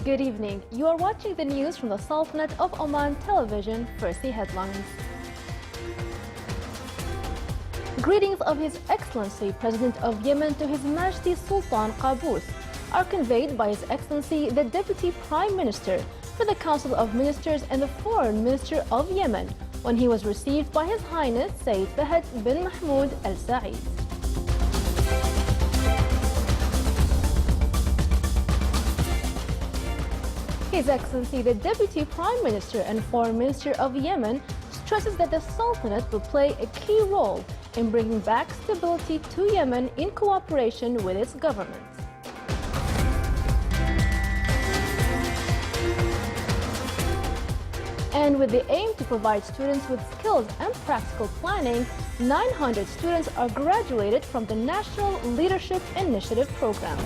Good evening. You are watching the news from the Sultanate of Oman Television. First, the headlines. Greetings of His Excellency President of Yemen to His Majesty Sultan Qaboos are conveyed by His Excellency the Deputy Prime Minister for the Council of Ministers and the Foreign Minister of Yemen when he was received by His Highness Sayyid Fahd bin Mahmoud Al Saeed. His Excellency the Deputy Prime Minister and Foreign Minister of Yemen stresses that the Sultanate will play a key role in bringing back stability to Yemen in cooperation with its government. And with the aim to provide students with skills and practical planning, 900 students are graduated from the National Leadership Initiative program.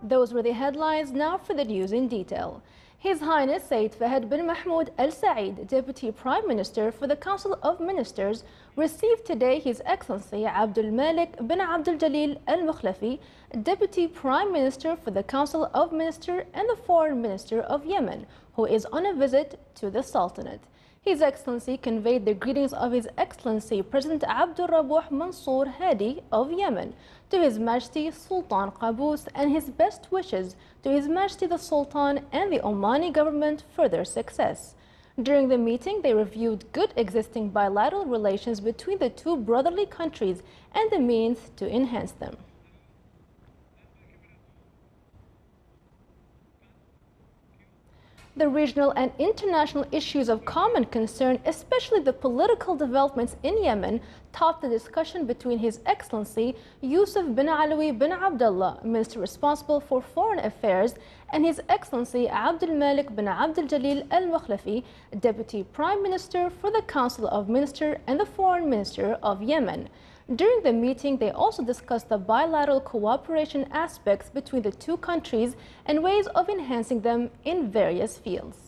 Those were the headlines. Now for the news in detail. His Highness Sayyid Fahd bin Mahmoud Al Saeed, Deputy Prime Minister for the Council of Ministers, received today His Excellency Abdul Malik bin Abdul Jalil Al Mukhlafi, Deputy Prime Minister for the Council of Ministers and the Foreign Minister of Yemen, who is on a visit to the Sultanate. His Excellency conveyed the greetings of His Excellency President Abdul Rabuh Mansour Hadi of Yemen to His Majesty Sultan Qaboos and his best wishes to His Majesty the Sultan and the Omani government for their success. During the meeting, they reviewed good existing bilateral relations between the two brotherly countries and the means to enhance them. The regional and international issues of common concern, especially the political developments in Yemen, topped the discussion between His Excellency Yusuf bin Alawi bin Abdullah, Minister responsible for Foreign Affairs, and His Excellency Abdul Malik bin Abdul Jalil Al Mukhlafi, Deputy Prime Minister for the Council of Ministers and the Foreign Minister of Yemen. During the meeting, they also discussed the bilateral cooperation aspects between the two countries and ways of enhancing them in various fields.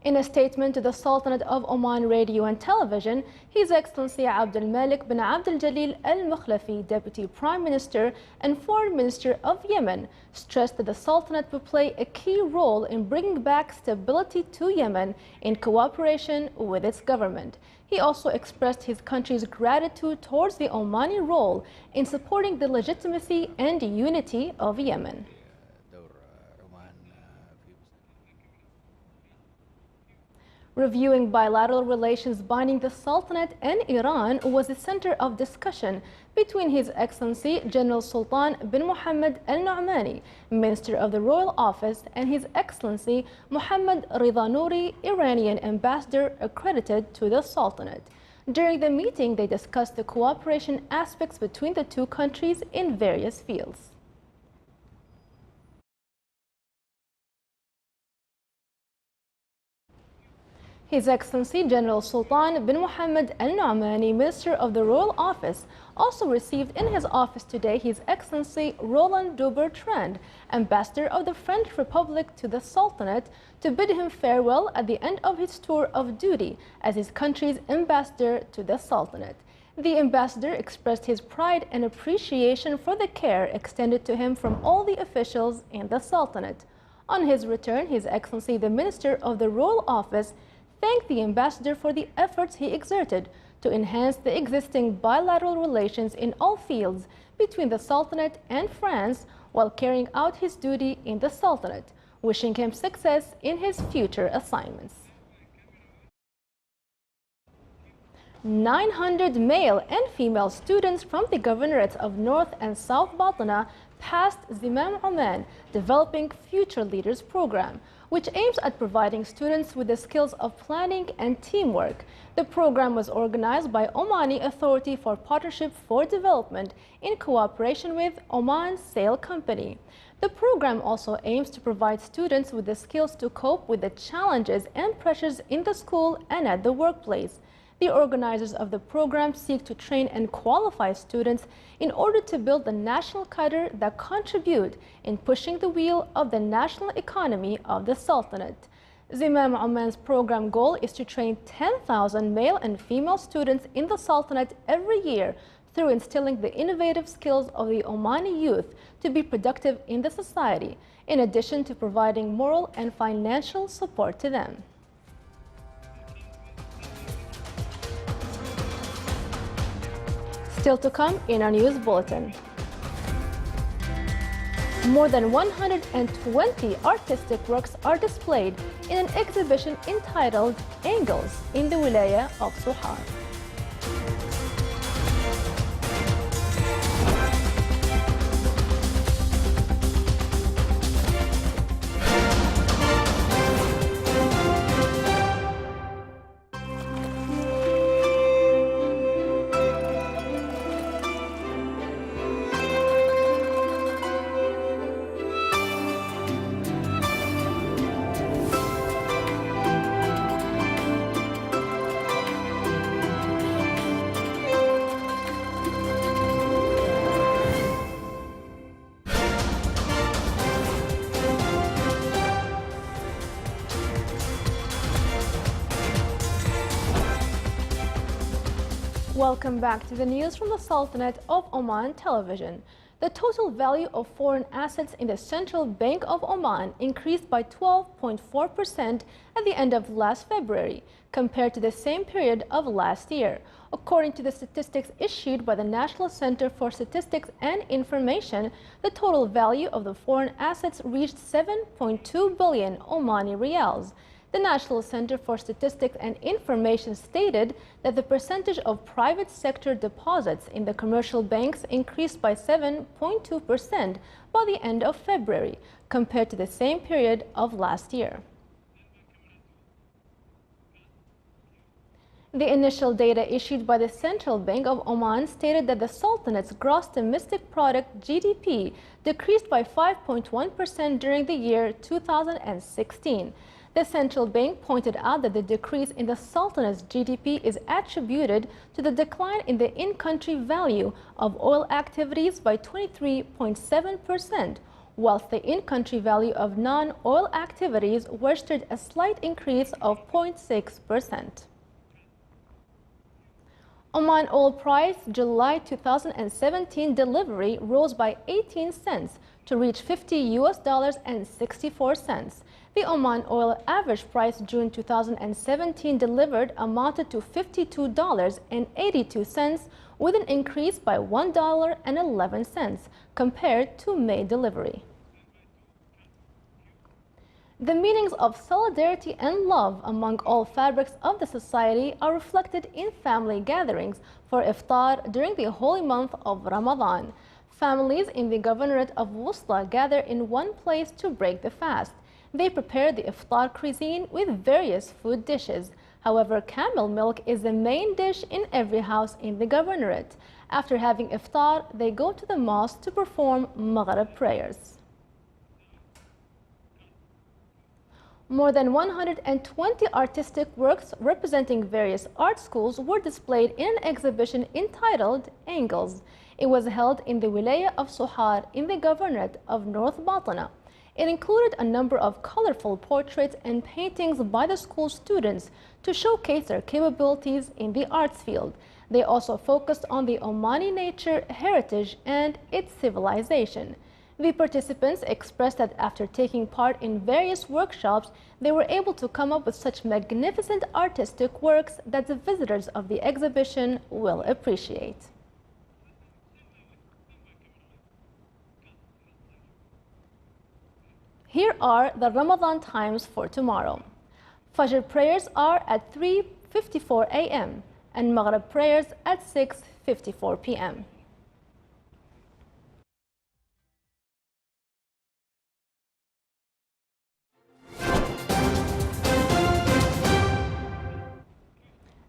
In a statement to the Sultanate of Oman Radio and Television, His Excellency Abdul Malik bin Abdul Jalil Al Mukhlafi, Deputy Prime Minister and Foreign Minister of Yemen, stressed that the Sultanate will play a key role in bringing back stability to Yemen in cooperation with its government. He also expressed his country's gratitude towards the Omani role in supporting the legitimacy and unity of Yemen. Reviewing bilateral relations binding the Sultanate and Iran was the center of discussion between His Excellency General Sultan bin Mohammed Al Nu'mani, Minister of the Royal Office, and His Excellency Mohammad Rida Nouri, Iranian ambassador accredited to the Sultanate. During the meeting, they discussed the cooperation aspects between the two countries in various fields. His Excellency General Sultan bin Mohammed Al Nu'mani, Minister of the Royal Office, also received in his office today His Excellency Roland de Bertrand, Ambassador of the French Republic to the Sultanate, to bid him farewell at the end of his tour of duty as his country's ambassador to the Sultanate. The ambassador expressed his pride and appreciation for the care extended to him from all the officials in the Sultanate. On his return, His Excellency the Minister of the Royal Office thanked the ambassador for the efforts he exerted to enhance the existing bilateral relations in all fields between the Sultanate and France while carrying out his duty in the Sultanate, wishing him success in his future assignments. 900 male and female students from the governorates of North and South Batna passed Zimam Oman Developing Future Leaders program, which aims at providing students with the skills of planning and teamwork. The program was organized by Omani Authority for Partnership for Development in cooperation with Oman Sail Company. The program also aims to provide students with the skills to cope with the challenges and pressures in the school and at the workplace. The organizers of the program seek to train and qualify students in order to build the national cadre that contribute in pushing the wheel of the national economy of the Sultanate. Zimam Oman's program goal is to train 10,000 male and female students in the Sultanate every year through instilling the innovative skills of the Omani youth to be productive in the society, in addition to providing moral and financial support to them. Still to come in our news bulletin. More than 120 artistic works are displayed in an exhibition entitled Angles in the Wilaya of Suhar. Welcome back to the news from the Sultanate of Oman television. The total value of foreign assets in the Central Bank of Oman increased by 12.4% at the end of last February, compared to the same period of last year. According to the statistics issued by the National Center for Statistics and Information, the total value of the foreign assets reached 7.2 billion Omani riyals. The National Center for Statistics and Information stated that the percentage of private sector deposits in the commercial banks increased by 7.2% by the end of February, compared to the same period of last year. The initial data issued by the Central Bank of Oman stated that the Sultanate's gross domestic product (GDP) decreased by 5.1% during the year 2016. The central bank pointed out that the decrease in the Sultanate's GDP is attributed to the decline in the in-country value of oil activities by 23.7%, whilst the in-country value of non-oil activities registered a slight increase of 0.6%. Oman oil price July 2017 delivery rose by 18 cents to reach $50.64. The Oman oil average price June 2017 delivered amounted to $52.82, with an increase by $1.11 compared to May delivery. The meanings of solidarity and love among all fabrics of the society are reflected in family gatherings for iftar during the holy month of Ramadan. Families in the governorate of Wusla gather in one place to break the fast. They prepare the iftar cuisine with various food dishes. However, camel milk is the main dish in every house in the governorate. After having iftar, they go to the mosque to perform Maghrib prayers. More than 120 artistic works representing various art schools were displayed in an exhibition entitled Angles. It was held in the Wilaya of Suhar in the governorate of North Batna. It included a number of colorful portraits and paintings by the school students to showcase their capabilities in the arts field. They also focused on the Omani nature, heritage, and its civilization. The participants expressed that after taking part in various workshops, they were able to come up with such magnificent artistic works that the visitors of the exhibition will appreciate. Here are the Ramadan times for tomorrow. Fajr prayers are at 3:54 a.m. and Maghrib prayers at 6:54 p.m.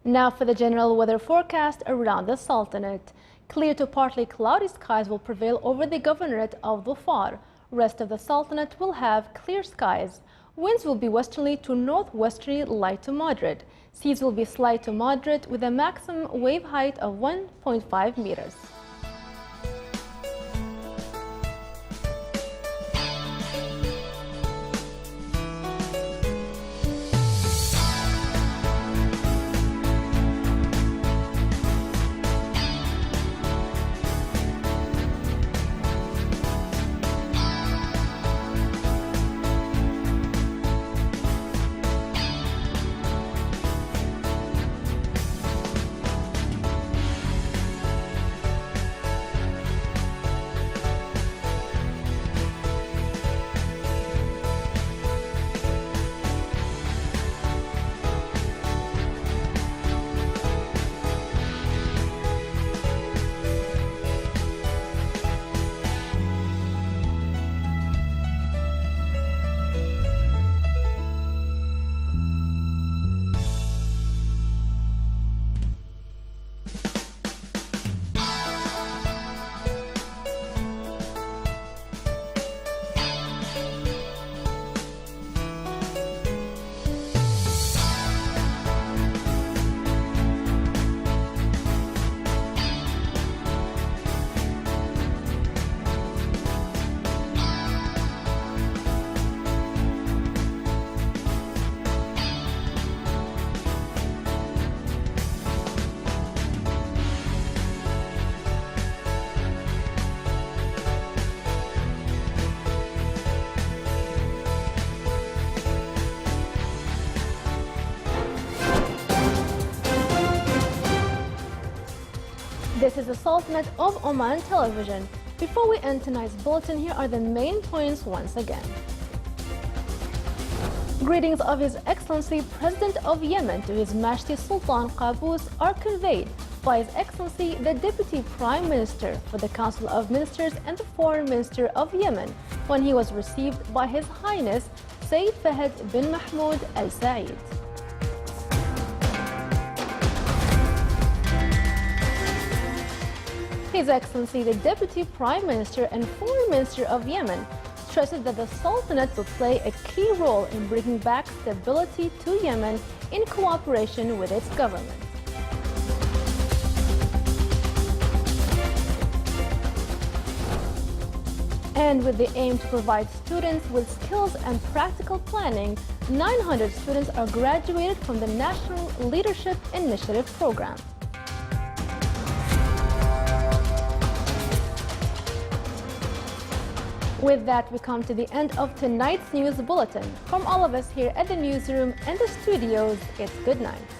Now for the general weather forecast around the Sultanate. Clear to partly cloudy skies will prevail over the governorate of Dhofar. Rest of the Sultanate will have clear skies. Winds will be westerly to northwesterly, light to moderate. Seas will be slight to moderate with a maximum wave height of 1.5 meters. This is the Sultanate of Oman television. Before we end tonight's bulletin, here are the main points once again. Greetings of His Excellency President of Yemen to His Majesty Sultan Qaboos are conveyed by His Excellency the Deputy Prime Minister for the Council of Ministers and the Foreign Minister of Yemen when he was received by His Highness Sayyid Fahd bin Mahmoud Al Saeed. His Excellency the Deputy Prime Minister and Foreign Minister of Yemen stresses that the Sultanate will play a key role in bringing back stability to Yemen in cooperation with its government. And with the aim to provide students with skills and practical planning, 900 students are graduated from the National Leadership Initiative program. With that, we come to the end of tonight's news bulletin. From all of us here at the newsroom and the studios, it's good night.